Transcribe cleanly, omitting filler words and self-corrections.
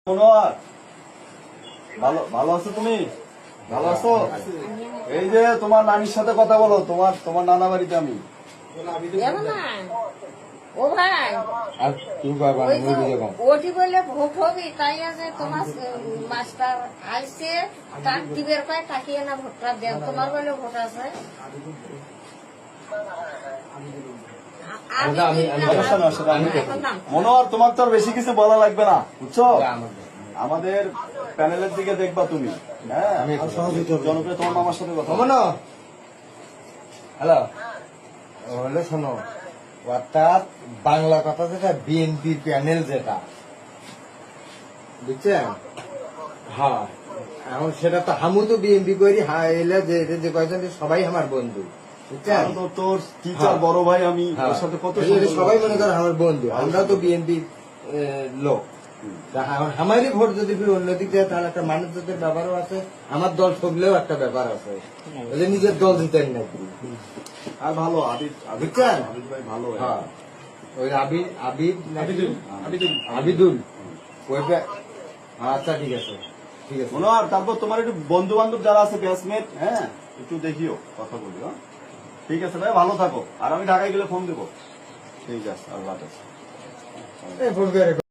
মনোয়ার, ভালো ভালো আছো তুমি? ভালো আছো? এই যে তোমার নানির সাথে কথা বলো, তোমার নানা বাড়িতে আমি। ও ভাই আর তুমি পারবা না, মুই বুঝে কম। ওটি বললে ভোট হবি তাই আছে তোমার মাস্টার আইসে তাক দিবের পায় তাকিয়ে না ভোটটা দেন তোমার বলে ভোট আছে মনোয়ার, তোমার তো আর বেশি কিছু বলা লাগবে না, বুঝছো? আমাদের প্যানেলের দিকে দেখবা তুমি। হ্যাঁ, জনপ্রিয় তোমার মামার সাথে কথা বলো। হ্যালো, হলে শোনো, অর্থাৎ বাংলা কথা যেটা বিএনপি প্যানেল যেটা, বুঝছেন? হ্যাঁ, এখন সেটা তো আমু তো বিএনপি করি, এলে যে কয়েকজন সবাই আমার বন্ধু, বুঝছেন? আমি তো তোর টিচার বড় ভাই, আমি ওর সাথে কত সবাই মনে করে আমার বন্ধু, আমরাও তো বিএনপি লোক। আমারই ভোট যদি অন্যদিক যায় তাহলে একটা মানুষ জাতের ব্যাপারও আছে, আমার দল ঠকলেও একটা ব্যাপার আছে, নিজের দল জিতেন নাকি। আর ভালো আবিদ, বুঝছেন? আবিদ ভাই ভালো। হ্যাঁ, ওই আবিদুল ওইটা। আচ্ছা, ঠিক আছে ঠিক আছে। মনোয়ার, তারপর তোমার একটু বন্ধু বান্ধব যারা আছে, ব্যাচমেট, হ্যাঁ একটু দেখিও, কথা বলি। হ্যাঁ, ঠিক আছে ভাই, ভালো থাকো। আর আমি ঢাকায় গেলে ফোন দেবো। ঠিক আছে, আল্লাহ হাফেজ।